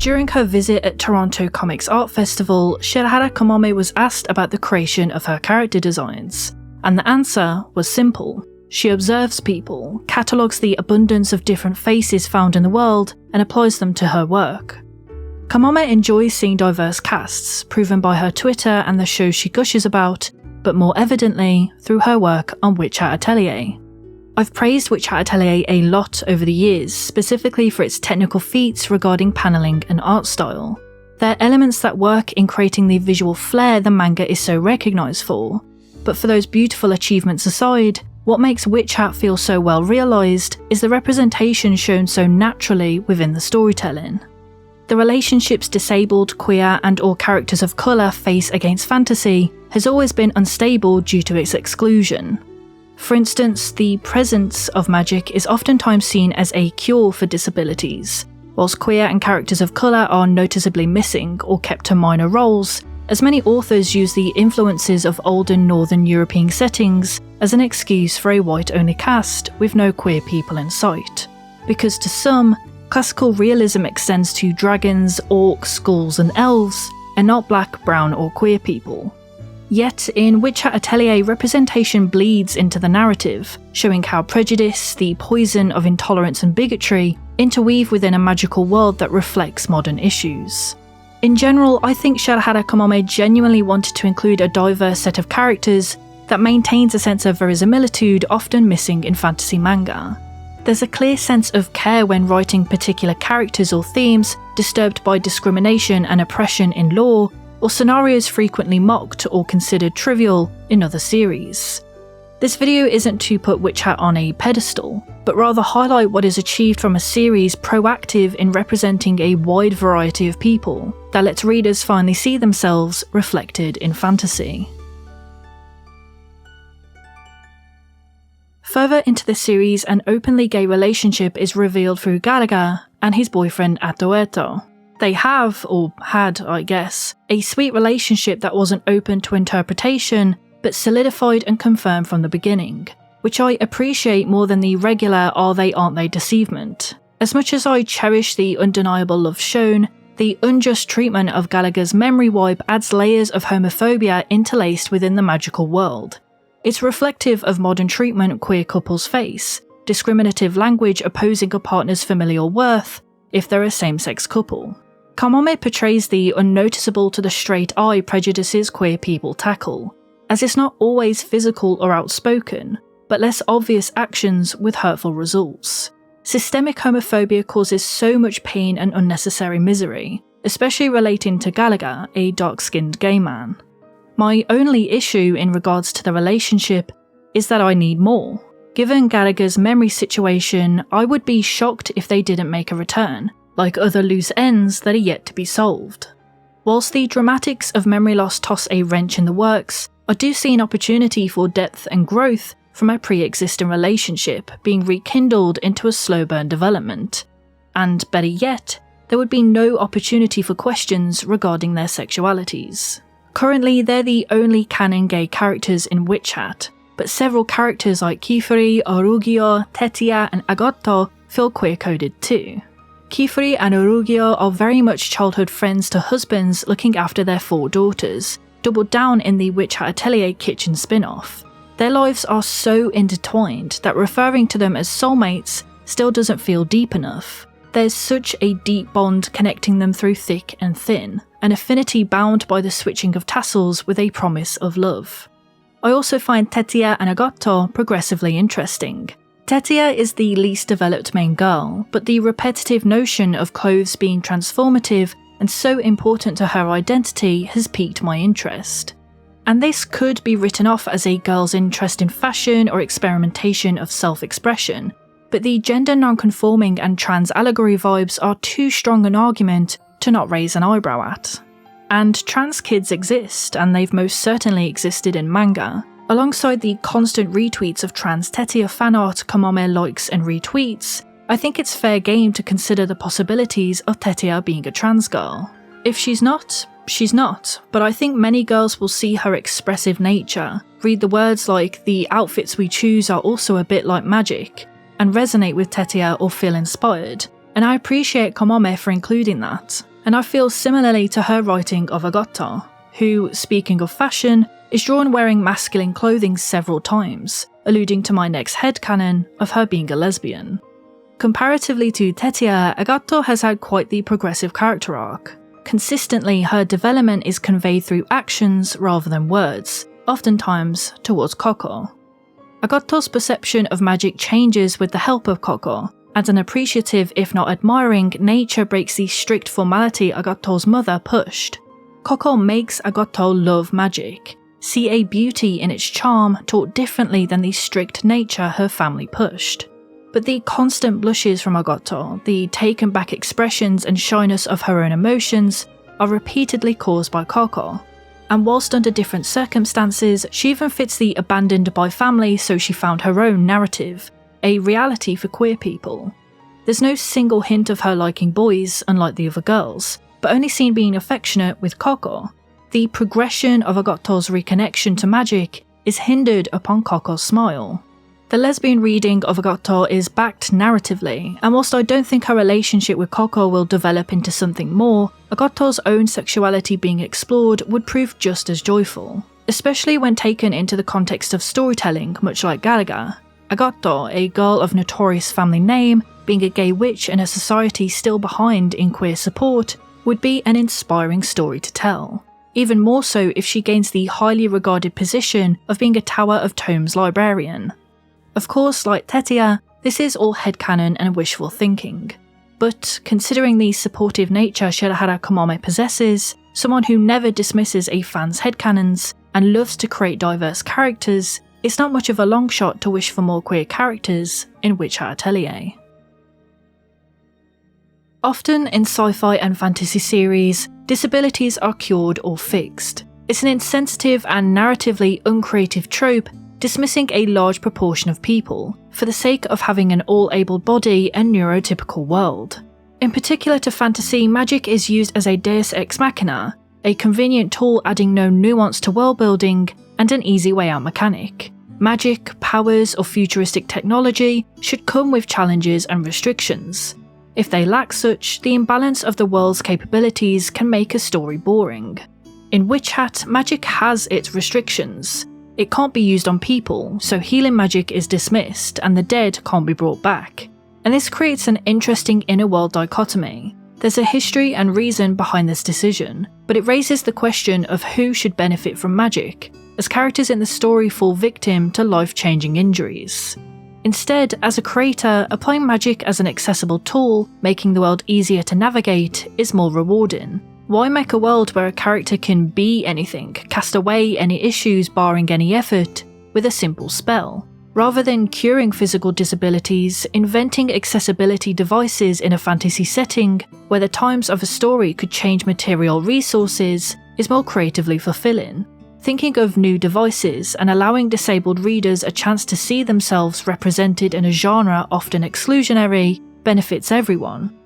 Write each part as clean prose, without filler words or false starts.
During her visit at Toronto Comics Art Festival, Shirahara Kamome was asked about the creation of her character designs, and the answer was simple. She observes people, catalogues the abundance of different faces found in the world, and applies them to her work. Kamome enjoys seeing diverse casts, proven by her Twitter and the shows she gushes about, but more evidently through her work on Witch Hat Atelier. I've praised Witch Hat Atelier a lot over the years, specifically for its technical feats regarding panelling and art style. There are elements that work in creating the visual flair the manga is so recognised for, but for those beautiful achievements aside, what makes Witch Hat feel so well realised is the representation shown so naturally within the storytelling. The relationships disabled, queer and or characters of colour face against fantasy has always been unstable due to its exclusion. For instance, the presence of magic is oftentimes seen as a cure for disabilities, whilst queer and characters of colour are noticeably missing or kept to minor roles, as many authors use the influences of olden Northern European settings as an excuse for a white-only cast with no queer people in sight. Because to some, classical realism extends to dragons, orcs, ghouls and elves, and not black, brown or queer people. Yet, in Witch Hat Atelier, representation bleeds into the narrative, showing how prejudice, the poison of intolerance and bigotry, interweave within a magical world that reflects modern issues. In general, I think Shirahara Kamome genuinely wanted to include a diverse set of characters that maintains a sense of verisimilitude often missing in fantasy manga. There's a clear sense of care when writing particular characters or themes disturbed by discrimination and oppression in lore, or scenarios frequently mocked or considered trivial in other series. This video isn't to put Witch Hat on a pedestal, but rather highlight what is achieved from a series proactive in representing a wide variety of people, that lets readers finally see themselves reflected in fantasy. Further into the series, an openly gay relationship is revealed through Gallagher and his boyfriend Atelier. They have, or had I guess, a sweet relationship that wasn't open to interpretation, but solidified and confirmed from the beginning, which I appreciate more than the regular are they aren't they deceivement. As much as I cherish the undeniable love shown, the unjust treatment of Gallagher's memory wipe adds layers of homophobia interlaced within the magical world. It's reflective of modern treatment queer couples face, discriminative language opposing a partner's familial worth if they're a same-sex couple. Kamome portrays the unnoticeable to the straight eye prejudices queer people tackle, as it's not always physical or outspoken, but less obvious actions with hurtful results. Systemic homophobia causes so much pain and unnecessary misery, especially relating to Gallagher, a dark-skinned gay man. My only issue in regards to the relationship is that I need more. Given Gallagher's memory situation, I would be shocked if they didn't make a return, like other loose ends that are yet to be solved. Whilst the dramatics of memory loss toss a wrench in the works, I do see an opportunity for depth and growth from a pre-existing relationship being rekindled into a slow burn development. And better yet, there would be no opportunity for questions regarding their sexualities. Currently, they're the only canon gay characters in Witch Hat, but several characters like Kifuri, Orugyo, Tetsuya and Agoto feel queer-coded too. Kifuri and Orugyo are very much childhood friends to husbands looking after their 4 daughters, doubled down in the Witch Hat Atelier kitchen spin-off. Their lives are so intertwined that referring to them as soulmates still doesn't feel deep enough. There's such a deep bond connecting them through thick and thin, an affinity bound by the switching of tassels with a promise of love. I also find Tetsuya and Agoto progressively interesting. Tetsuya is the least developed main girl, but the repetitive notion of clothes being transformative and so important to her identity has piqued my interest. And this could be written off as a girl's interest in fashion or experimentation of self-expression, but the gender non-conforming and trans allegory vibes are too strong an argument to not raise an eyebrow at. And trans kids exist, and they've most certainly existed in manga. Alongside the constant retweets of trans Tetsuya fanart Kamome likes and retweets, I think it's fair game to consider the possibilities of Tetsuya being a trans girl. If she's not, she's not, but I think many girls will see her expressive nature, read the words like "the outfits we choose are also a bit like magic," and resonate with Tetsuya or feel inspired, and I appreciate Kamome for including that. and I feel similarly to her writing of Agatha, who, speaking of fashion, is drawn wearing masculine clothing several times, alluding to my next headcanon of her being a lesbian. Comparatively to Atelier, Agatha has had quite the progressive character arc. Consistently, her development is conveyed through actions rather than words, oftentimes towards Coco. Agatha's perception of magic changes with the help of Coco, and an appreciative if not admiring nature breaks the strict formality Agatha's mother pushed. Coco makes Agatha love magic, see a beauty in its charm taught differently than the strict nature her family pushed. But the constant blushes from Agatha, the taken back expressions and shyness of her own emotions, are repeatedly caused by Coco. And whilst under different circumstances, she even fits the abandoned by family so she found her own narrative, a reality for queer people. There's no single hint of her liking boys, unlike the other girls, but only seen being affectionate with Coco. The progression of Agatha's reconnection to magic is hindered upon Coco's smile. The lesbian reading of Agatha is backed narratively, and whilst I don't think her relationship with Coco will develop into something more, Agatha's own sexuality being explored would prove just as joyful, especially when taken into the context of storytelling, much like Galaga. Agatha, a girl of notorious family name, being a gay witch in a society still behind in queer support, would be an inspiring story to tell. Even more so if she gains the highly regarded position of being a Tower of Tomes librarian. Of course, like Tetia, this is all headcanon and wishful thinking. But considering the supportive nature Shirahara Kamame possesses, someone who never dismisses a fan's headcanons and loves to create diverse characters, it's not much of a long shot to wish for more queer characters in Witcher Atelier. Often in sci-fi and fantasy series, disabilities are cured or fixed. It's an insensitive and narratively uncreative trope dismissing a large proportion of people for the sake of having an all-able body and neurotypical world. In particular to fantasy, magic is used as a deus ex machina, a convenient tool adding no nuance to world building and an easy way out mechanic. Magic, powers, or futuristic technology should come with challenges and restrictions. If they lack such, the imbalance of the world's capabilities can make a story boring. In Witch Hat, magic has its restrictions. It can't be used on people, so healing magic is dismissed and the dead can't be brought back. And this creates an interesting inner world dichotomy. There's a history and reason behind this decision, but it raises the question of who should benefit from magic, as characters in the story fall victim to life-changing injuries. Instead, as a creator, applying magic as an accessible tool, making the world easier to navigate, is more rewarding. Why make a world where a character can be anything, cast away any issues barring any effort, with a simple spell? Rather than curing physical disabilities, inventing accessibility devices in a fantasy setting, where the times of a story could change material resources, is more creatively fulfilling. Thinking of new devices and allowing disabled readers a chance to see themselves represented in a genre often exclusionary benefits everyone.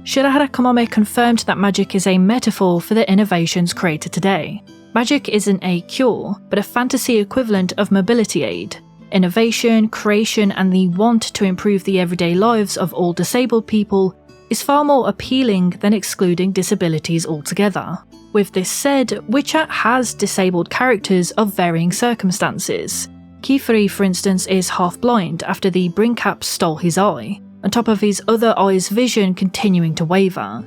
Shirahara Kamame confirmed that magic is a metaphor for the innovations created today. Magic isn't a cure, but a fantasy equivalent of mobility aid. Innovation, creation, and the want to improve the everyday lives of all disabled people is far more appealing than excluding disabilities altogether. With this said, Witcher has disabled characters of varying circumstances. Kifuri, for instance, is half-blind after the Brincaps stole his eye, on top of his other eye's vision continuing to waver.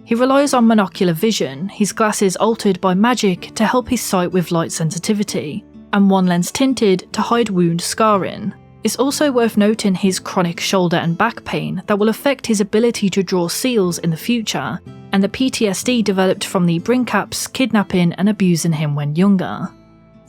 He relies on monocular vision, his glasses altered by magic to help his sight with light sensitivity, and one lens tinted to hide wound scarring. It's also worth noting his chronic shoulder and back pain that will affect his ability to draw seals in the future, and the PTSD developed from the Brincaps kidnapping and abusing him when younger.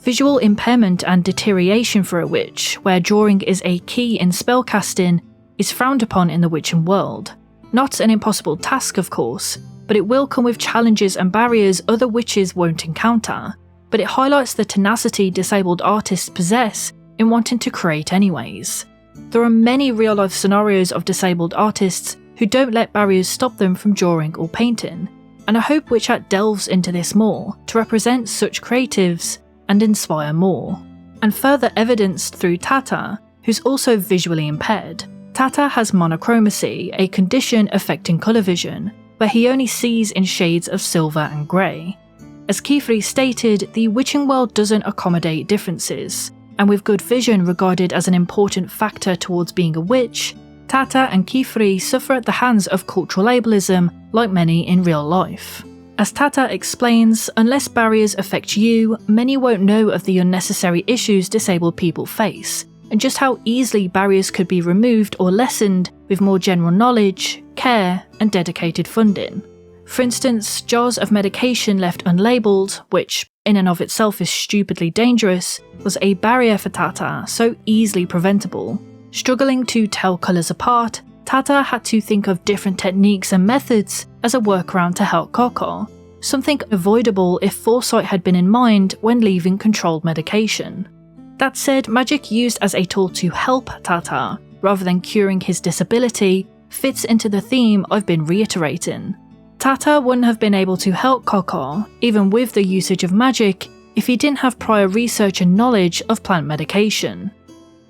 Visual impairment and deterioration for a witch, where drawing is a key in spellcasting, is frowned upon in the witching world. Not an impossible task, of course, but it will come with challenges and barriers other witches won't encounter, but it highlights the tenacity disabled artists possess in wanting to create anyways. There are many real-life scenarios of disabled artists who don't let barriers stop them from drawing or painting, and I hope Witchat delves into this more to represent such creatives and inspire more. And further evidenced through Tata, who's also visually impaired. Tata has monochromacy, a condition affecting colour vision, but he only sees in shades of silver and grey. As Kifri stated, the witching world doesn't accommodate differences, and with good vision regarded as an important factor towards being a witch, Tata and Kifri suffer at the hands of cultural ableism like many in real life. As Tata explains, unless barriers affect you, many won't know of the unnecessary issues disabled people face, and just how easily barriers could be removed or lessened with more general knowledge, care, and dedicated funding. For instance, jars of medication left unlabelled, which in and of itself is stupidly dangerous, was a barrier for Tata, so easily preventable. Struggling to tell colours apart, Tata had to think of different techniques and methods as a workaround to help Coco, something avoidable if foresight had been in mind when leaving controlled medication. That said, magic used as a tool to help Tata, rather than curing his disability, fits into the theme I've been reiterating. Tata wouldn't have been able to help Coco, even with the usage of magic, if he didn't have prior research and knowledge of plant medication.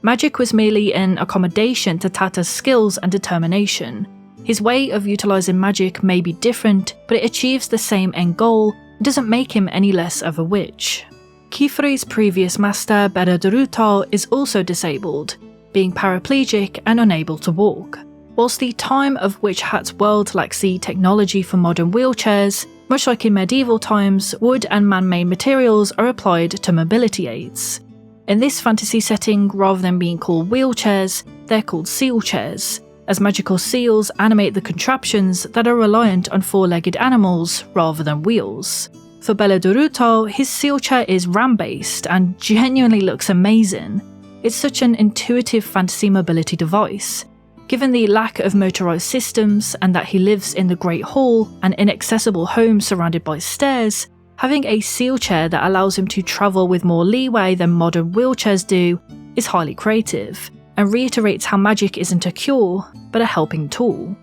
Magic was merely an accommodation to Tata's skills and determination. His way of utilising magic may be different, but it achieves the same end goal and doesn't make him any less of a witch. Kifri's previous master, Bereduruto, is also disabled, being paraplegic and unable to walk. Whilst the time of Witch Hat's world lacks the technology for modern wheelchairs, much like in medieval times, wood and man-made materials are applied to mobility aids. In this fantasy setting, rather than being called wheelchairs, they're called seal chairs, as magical seals animate the contraptions that are reliant on four-legged animals rather than wheels. For Bereduruto, his seal chair is ram-based and genuinely looks amazing. It's such an intuitive fantasy mobility device. Given the lack of motorised systems and that he lives in the Great Hall, an inaccessible home surrounded by stairs, having a seal chair that allows him to travel with more leeway than modern wheelchairs do is highly creative, and reiterates how magic isn't a cure, but a helping tool.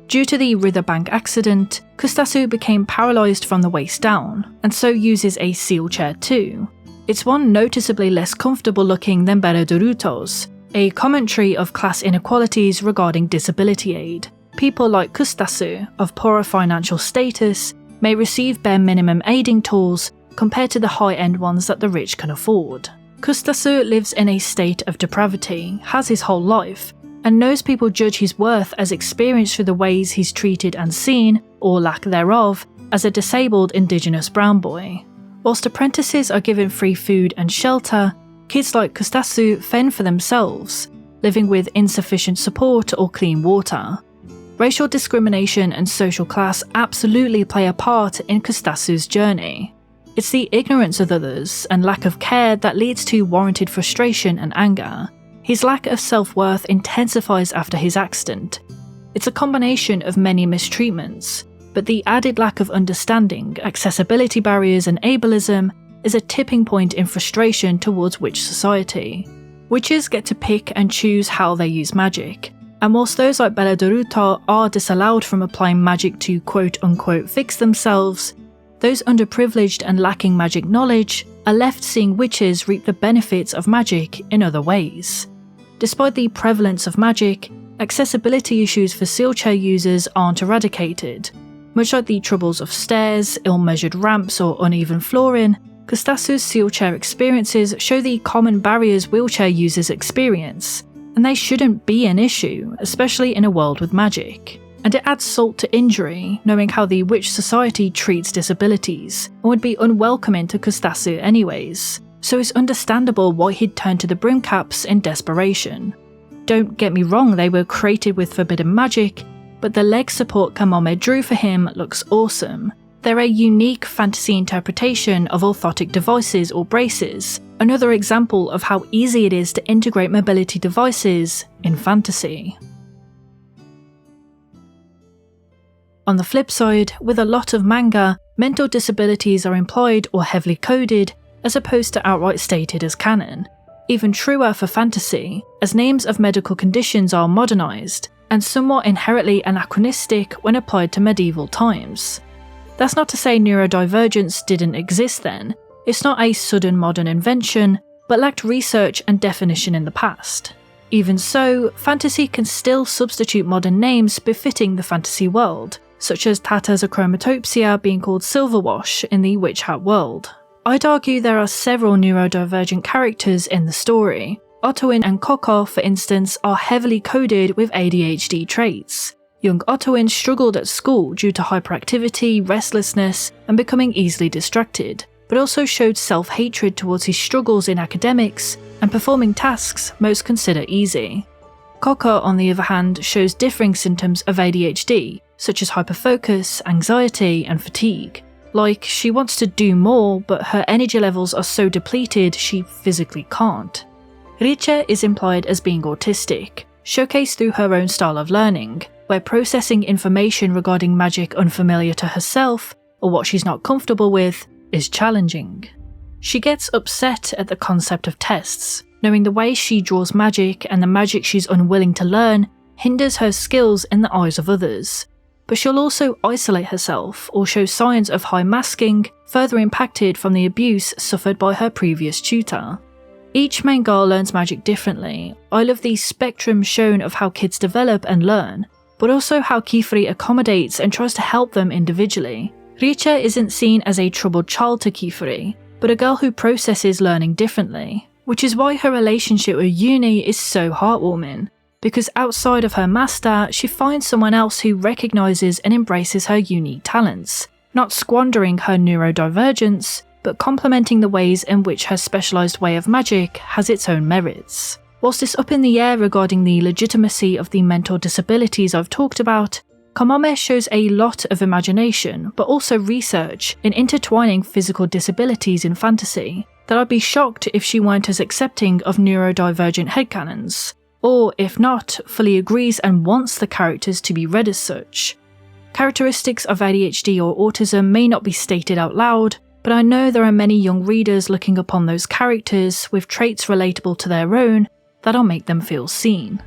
Due to the riverbank accident, Kustasu became paralysed from the waist down, and so uses a seal chair too. It's one noticeably less comfortable looking than Bereduruto's, a commentary of class inequalities regarding disability aid. People like Kustasu, of poorer financial status, may receive bare minimum aiding tools compared to the high-end ones that the rich can afford. Kustasu lives in a state of depravity, has his whole life, and knows people judge his worth as experienced through the ways he's treated and seen, or lack thereof, as a disabled indigenous brown boy. Whilst apprentices are given free food and shelter, kids like Kustasu fend for themselves, living with insufficient support or clean water. Racial discrimination and social class absolutely play a part in Kustasu's journey. It's the ignorance of others and lack of care that leads to warranted frustration and anger. His lack of self-worth intensifies after his accident. It's a combination of many mistreatments, but the added lack of understanding, accessibility barriers and ableism is a tipping point in frustration towards witch society. Witches get to pick and choose how they use magic, and whilst those like Bereduruto are disallowed from applying magic to quote-unquote fix themselves, those underprivileged and lacking magic knowledge are left seeing witches reap the benefits of magic in other ways. Despite the prevalence of magic, accessibility issues for sealchair users aren't eradicated. Much like the troubles of stairs, ill-measured ramps or uneven flooring, Kustasu's sealchair experiences show the common barriers wheelchair users experience, and they shouldn't be an issue, especially in a world with magic. And it adds salt to injury, knowing how the witch society treats disabilities, and would be unwelcoming to Kustasu anyways, so it's understandable why he'd turn to the brimcaps in desperation. Don't get me wrong, they were created with forbidden magic, but the leg support Kamome drew for him looks awesome. They're a unique fantasy interpretation of orthotic devices or braces, another example of how easy it is to integrate mobility devices in fantasy. On the flip side, with a lot of manga, mental disabilities are implied or heavily coded, as opposed to outright stated as canon. Even truer for fantasy, as names of medical conditions are modernised, and somewhat inherently anachronistic when applied to medieval times. That's not to say neurodivergence didn't exist then, it's not a sudden modern invention, but lacked research and definition in the past. Even so, fantasy can still substitute modern names befitting the fantasy world, such as Tata's achromatopsia being called silverwash in the Witch Hat world. I'd argue there are several neurodivergent characters in the story. Ottowin and Koko, for instance, are heavily coded with ADHD traits. Young Ottowin struggled at school due to hyperactivity, restlessness, and becoming easily distracted, but also showed self-hatred towards his struggles in academics and performing tasks most consider easy. Koko, on the other hand, shows differing symptoms of ADHD, such as hyperfocus, anxiety, and fatigue. Like, she wants to do more, but her energy levels are so depleted she physically can't. Riche is implied as being autistic, showcased through her own style of learning, where processing information regarding magic unfamiliar to herself, or what she's not comfortable with, is challenging. She gets upset at the concept of tests, knowing the way she draws magic and the magic she's unwilling to learn hinders her skills in the eyes of others. But she'll also isolate herself or show signs of high masking, further impacted from the abuse suffered by her previous tutor. Each main girl learns magic differently. I love the spectrum shown of how kids develop and learn, but also how Kifuri accommodates and tries to help them individually. Richa isn't seen as a troubled child to Kifuri, but a girl who processes learning differently, which is why her relationship with Uni is so heartwarming, because outside of her master, she finds someone else who recognises and embraces her unique talents, not squandering her neurodivergence, but complementing the ways in which her specialised way of magic has its own merits. Whilst it's up in the air regarding the legitimacy of the mental disabilities I've talked about, Kamame shows a lot of imagination, but also research in intertwining physical disabilities in fantasy, that I'd be shocked if she weren't as accepting of neurodivergent headcanons, or if not, fully agrees and wants the characters to be read as such. Characteristics of ADHD or autism may not be stated out loud, but I know there are many young readers looking upon those characters with traits relatable to their own that'll make them feel seen.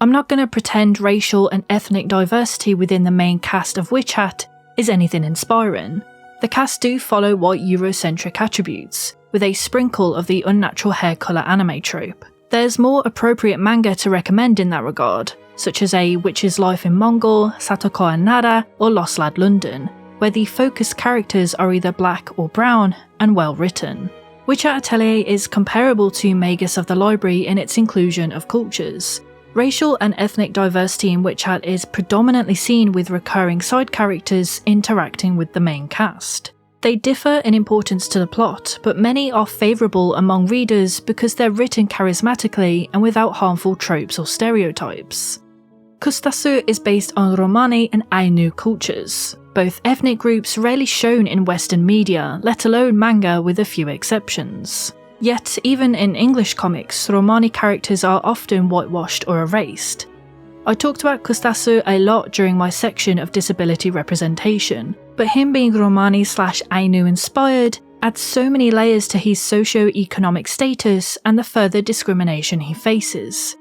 I'm not going to pretend racial and ethnic diversity within the main cast of Witch Hat is anything inspiring. The cast do follow white Eurocentric attributes, with a sprinkle of the unnatural hair colour anime trope. There's more appropriate manga to recommend in that regard, such as A Witch's Life in Mongol, Satoko and Nara, or Lost Lad London, where the focused characters are either black or brown and well written. Witch Hat Atelier is comparable to Magus of the Library in its inclusion of cultures. Racial and ethnic diversity in Witch Hat is predominantly seen with recurring side characters interacting with the main cast. They differ in importance to the plot, but many are favourable among readers because they're written charismatically and without harmful tropes or stereotypes. Kustasu is based on Romani and Ainu cultures, both ethnic groups rarely shown in Western media, let alone manga with a few exceptions. Yet, even in English comics, Romani characters are often whitewashed or erased. I talked about Kustasu a lot during my section of disability representation, but him being Romani/Ainu inspired adds so many layers to his socio-economic status and the further discrimination he faces.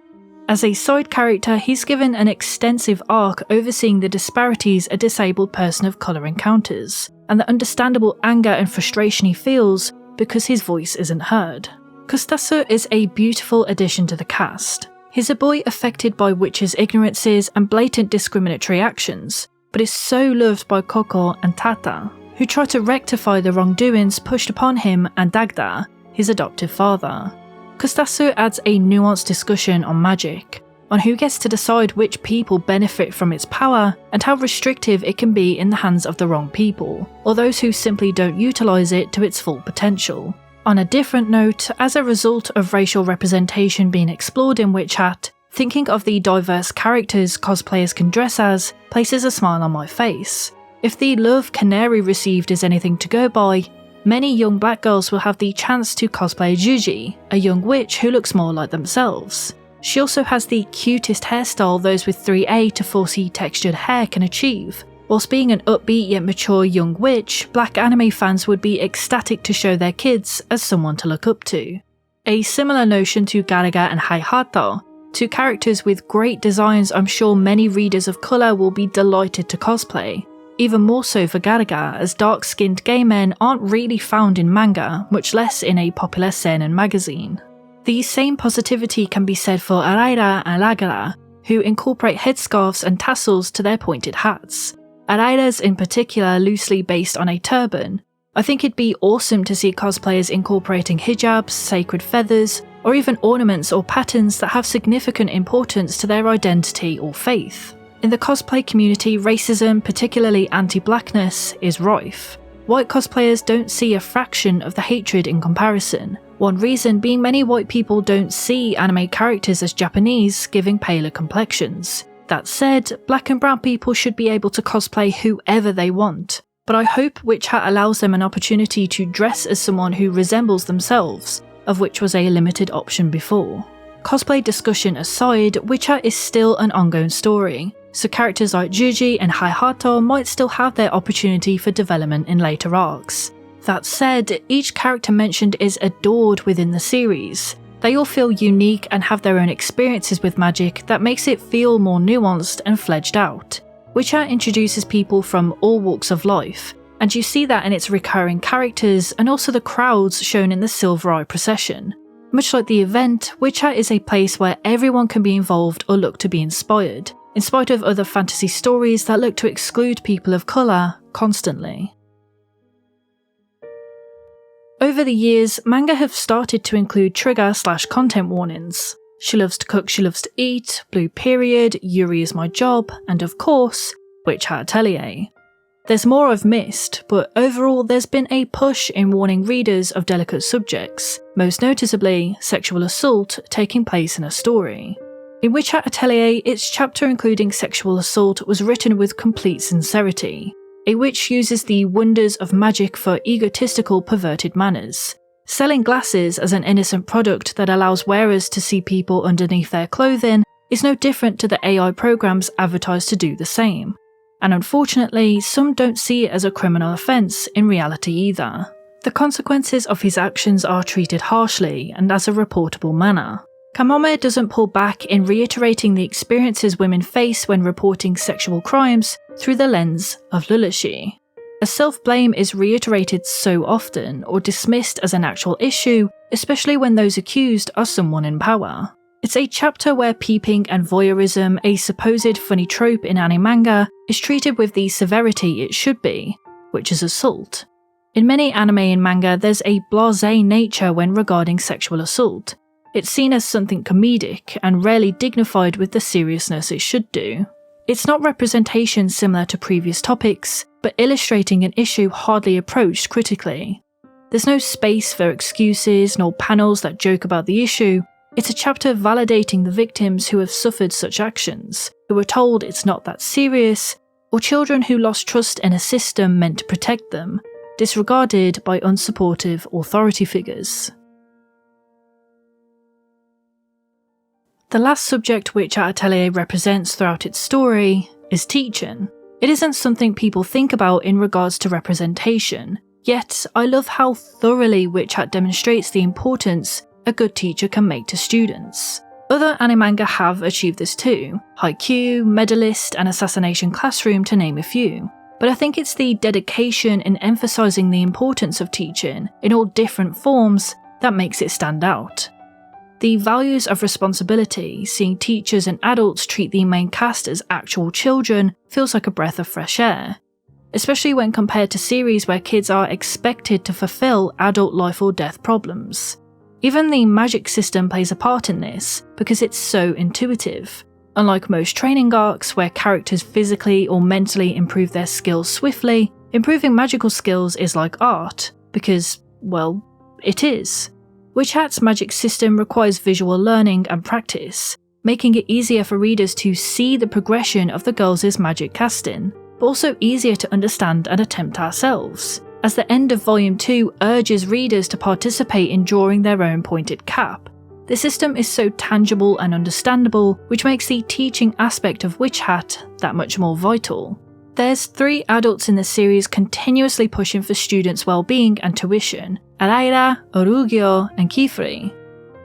As a side character, he's given an extensive arc overseeing the disparities a disabled person of colour encounters, and the understandable anger and frustration he feels because his voice isn't heard. Kustasu is a beautiful addition to the cast. He's a boy affected by witches' ignorances and blatant discriminatory actions, but is so loved by Koko and Tata, who try to rectify the wrongdoings pushed upon him and Dagda, his adoptive father. Kustasu adds a nuanced discussion on magic, on who gets to decide which people benefit from its power and how restrictive it can be in the hands of the wrong people, or those who simply don't utilise it to its full potential. On a different note, as a result of racial representation being explored in Witch Hat, thinking of the diverse characters cosplayers can dress as places a smile on my face. If the Love Canary received is anything to go by, many young black girls will have the chance to cosplay Juji, a young witch who looks more like themselves. She also has the cutest hairstyle those with 3A to 4C textured hair can achieve. Whilst being an upbeat yet mature young witch, black anime fans would be ecstatic to show their kids as someone to look up to. A similar notion to Garaga and Haihato, two characters with great designs I'm sure many readers of colour will be delighted to cosplay. Even more so for Garaga, as dark-skinned gay men aren't really found in manga, much less in a popular seinen magazine. The same positivity can be said for Araira and Lagara, who incorporate headscarves and tassels to their pointed hats. Araira's in particular loosely based on a turban. I think it'd be awesome to see cosplayers incorporating hijabs, sacred feathers, or even ornaments or patterns that have significant importance to their identity or faith. In the cosplay community, racism, particularly anti-blackness, is rife. White cosplayers don't see a fraction of the hatred in comparison. One reason being many white people don't see anime characters as Japanese, giving paler complexions. That said, black and brown people should be able to cosplay whoever they want, but I hope Witch Hat allows them an opportunity to dress as someone who resembles themselves, of which was a limited option before. Cosplay discussion aside, Witch Hat is still an ongoing story, so characters like Juji and Haihato might still have their opportunity for development in later arcs. That said, each character mentioned is adored within the series. They all feel unique and have their own experiences with magic that makes it feel more nuanced and fledged out. Witch Hat introduces people from all walks of life, and you see that in its recurring characters and also the crowds shown in the Silver Eye procession. Much like the event, Witch Hat is a place where everyone can be involved or look to be inspired, in spite of other fantasy stories that look to exclude people of colour constantly. Over the years, manga have started to include trigger/content warnings. She loves to cook, she loves to eat, Blue Period, Yuri is my job, and of course, Witch Hat Atelier. There's more I've missed, but overall there's been a push in warning readers of delicate subjects, most noticeably sexual assault taking place in a story. In Witch Hat Atelier, its chapter including sexual assault was written with complete sincerity. A witch uses the wonders of magic for egotistical, perverted manners. Selling glasses as an innocent product that allows wearers to see people underneath their clothing is no different to the AI programs advertised to do the same. And unfortunately, some don't see it as a criminal offence in reality either. The consequences of his actions are treated harshly and as a reportable manner. Kamome doesn't pull back in reiterating the experiences women face when reporting sexual crimes through the lens of Lulashi. As self-blame is reiterated so often or dismissed as an actual issue, especially when those accused are someone in power. It's a chapter where peeping and voyeurism, a supposed funny trope in anime manga, is treated with the severity it should be, which is assault. In many anime and manga, there's a blasé nature when regarding sexual assault. It's seen as something comedic and rarely dignified with the seriousness it should do. It's not representation similar to previous topics, but illustrating an issue hardly approached critically. There's no space for excuses nor panels that joke about the issue. It's a chapter validating the victims who have suffered such actions, who were told it's not that serious, or children who lost trust in a system meant to protect them, disregarded by unsupportive authority figures. The last subject which Atelier represents throughout its story is teaching. It isn't something people think about in regards to representation, yet I love how thoroughly Witch Hat demonstrates the importance a good teacher can make to students. Other anime manga have achieved this too, Haikyuu, Medalist, and Assassination Classroom to name a few, but I think it's the dedication in emphasising the importance of teaching in all different forms that makes it stand out. The values of responsibility, seeing teachers and adults treat the main cast as actual children, feels like a breath of fresh air, especially when compared to series where kids are expected to fulfill adult life or death problems. Even the magic system plays a part in this, because it's so intuitive. Unlike most training arcs where characters physically or mentally improve their skills swiftly, improving magical skills is like art, because, well, it is. Witch Hat's magic system requires visual learning and practice, making it easier for readers to see the progression of the girls' magic casting, but also easier to understand and attempt ourselves, as the end of Volume 2 urges readers to participate in drawing their own pointed cap. The system is so tangible and understandable, which makes the teaching aspect of Witch Hat that much more vital. There's 3 adults in the series continuously pushing for students' well-being and tuition: Araira, Orugyo, and Kifuri.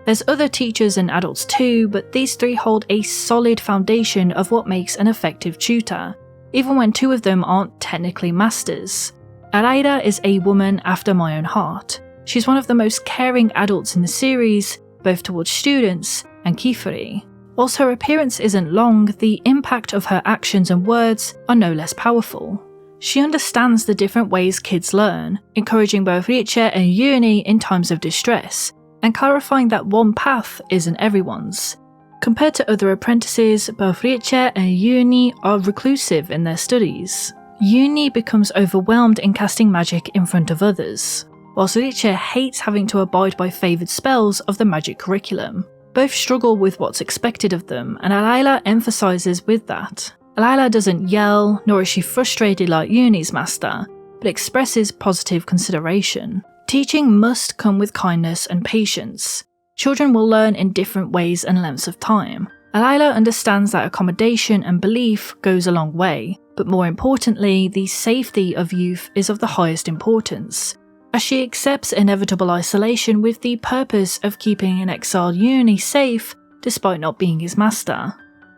There's other teachers and adults too, but these 3 hold a solid foundation of what makes an effective tutor, even when 2 of them aren't technically masters. Araira is a woman after my own heart. She's one of the most caring adults in the series, both towards students and Kifuri. Whilst her appearance isn't long, the impact of her actions and words are no less powerful. She understands the different ways kids learn, encouraging both Riche and Yuni in times of distress, and clarifying that one path isn't everyone's. Compared to other apprentices, both Riche and Yuni are reclusive in their studies. Yuni becomes overwhelmed in casting magic in front of others, whilst Riche hates having to abide by favoured spells of the magic curriculum. Both struggle with what's expected of them, and Alayla emphasises with that. Alayla doesn't yell, nor is she frustrated like Yuni's master, but expresses positive consideration. Teaching must come with kindness and patience. Children will learn in different ways and lengths of time. Alayla understands that accommodation and belief goes a long way, but more importantly, the safety of youth is of the highest importance, as she accepts inevitable isolation with the purpose of keeping an exiled Yuni safe despite not being his master.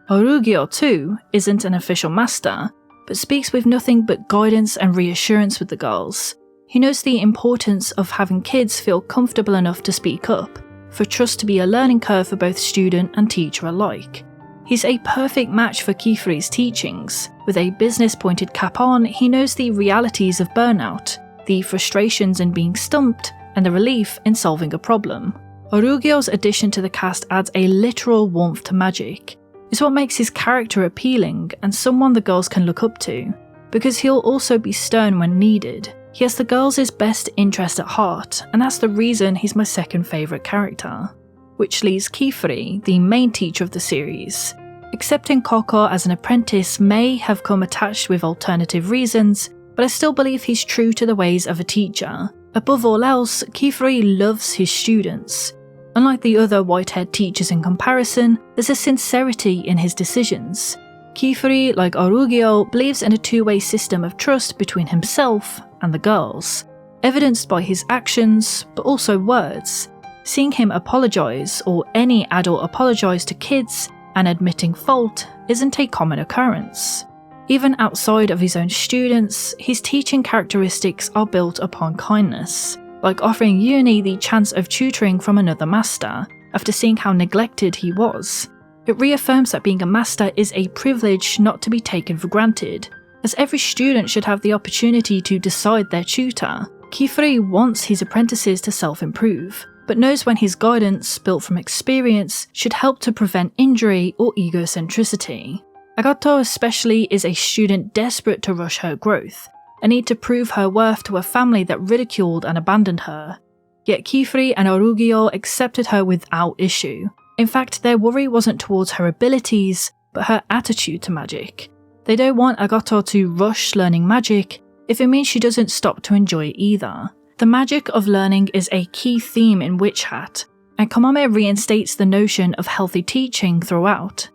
Orugio too isn't an official master, but speaks with nothing but guidance and reassurance with the girls. He knows the importance of having kids feel comfortable enough to speak up, for trust to be a learning curve for both student and teacher alike. He's a perfect match for Kifuri's teachings. With a business-pointed cap on, he knows the realities of burnout, the frustrations in being stumped, and the relief in solving a problem. Orugio's addition to the cast adds a literal warmth to magic. It's what makes his character appealing and someone the girls can look up to, because he'll also be stern when needed. He has the girls' best interest at heart, and that's the reason he's my second favourite character. Which leaves Kifuri, the main teacher of the series. Accepting Koko as an apprentice may have come attached with alternative reasons, but I still believe he's true to the ways of a teacher. Above all else, Kifuri loves his students. Unlike the other white-haired teachers in comparison, there's a sincerity in his decisions. Kifuri, like Orugio, believes in a two-way system of trust between himself and the girls, evidenced by his actions, but also words. Seeing him apologise, or any adult apologise to kids, and admitting fault isn't a common occurrence. Even outside of his own students, his teaching characteristics are built upon kindness, like offering Yuni the chance of tutoring from another master, after seeing how neglected he was. It reaffirms that being a master is a privilege not to be taken for granted, as every student should have the opportunity to decide their tutor. Kifuri wants his apprentices to self-improve, but knows when his guidance, built from experience, should help to prevent injury or egocentricity. Agato especially is a student desperate to rush her growth, a need to prove her worth to a family that ridiculed and abandoned her. Yet Kifuri and Orugio accepted her without issue. In fact, their worry wasn't towards her abilities, but her attitude to magic. They don't want Agato to rush learning magic if it means she doesn't stop to enjoy it either. The magic of learning is a key theme in Witch Hat, and Kamame reinstates the notion of healthy teaching throughout.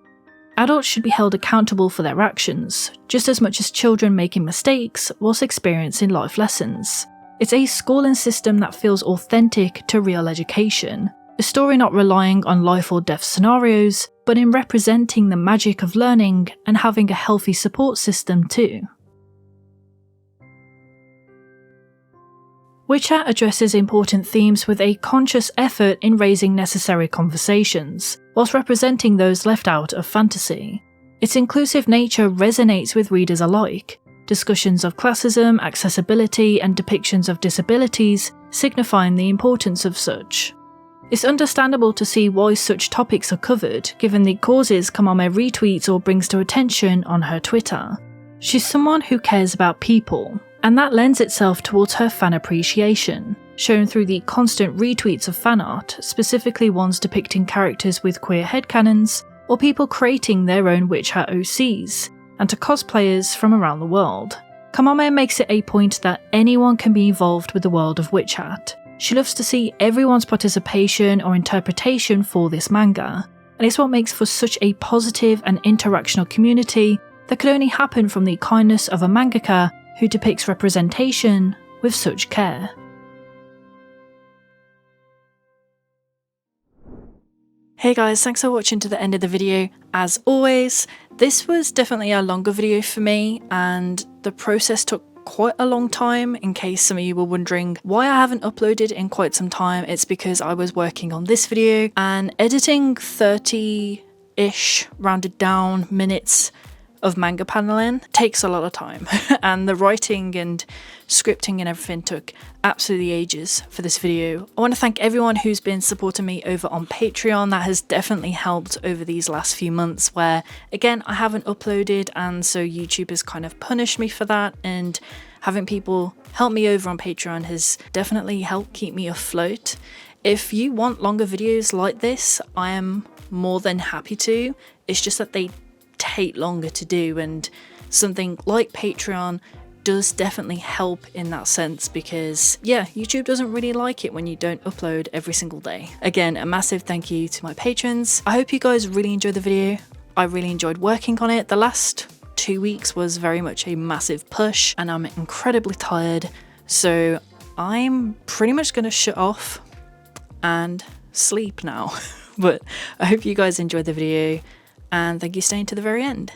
Adults should be held accountable for their actions, just as much as children making mistakes whilst experiencing life lessons. It's a schooling system that feels authentic to real education, a story not relying on life or death scenarios, but in representing the magic of learning and having a healthy support system too. Witch Hat addresses important themes with a conscious effort in raising necessary conversations, whilst representing those left out of fantasy. Its inclusive nature resonates with readers alike. Discussions of classism, accessibility, and depictions of disabilities signifying the importance of such. It's understandable to see why such topics are covered, given the causes Kamame retweets or brings to attention on her Twitter. She's someone who cares about people, and that lends itself towards her fan appreciation, shown through the constant retweets of fan art, specifically ones depicting characters with queer headcanons, or people creating their own Witch Hat OCs, and to cosplayers from around the world. Kamame makes it a point that anyone can be involved with the world of Witch Hat. She loves to see everyone's participation or interpretation for this manga, and it's what makes for such a positive and interactional community that could only happen from the kindness of a mangaka who depicts representation with such care. Hey guys, thanks for watching to the end of the video. As always, this was definitely a longer video for me, and the process took quite a long time. In case some of you were wondering why I haven't uploaded in quite some time, it's because I was working on this video and editing 30 30-ish rounded down minutes of manga paneling takes a lot of time. And the writing and scripting and everything took absolutely ages for this video. I want to thank everyone who's been supporting me over on Patreon. That has definitely helped over these last few months where, again, I haven't uploaded, and so YouTube has kind of punished me for that, and having people help me over on Patreon has definitely helped keep me afloat. If you want longer videos like this, I am more than happy to. It's just that they take longer to do, and something like Patreon does definitely help in that sense, because yeah, YouTube doesn't really like it when you don't upload every single day. Again, a massive thank you to my patrons. I hope you guys really enjoyed the video. I really enjoyed working on it. The last 2 weeks was very much a massive push, and I'm incredibly tired, so I'm pretty much gonna shut off and sleep now. But I hope you guys enjoyed the video, and thank you for staying to the very end.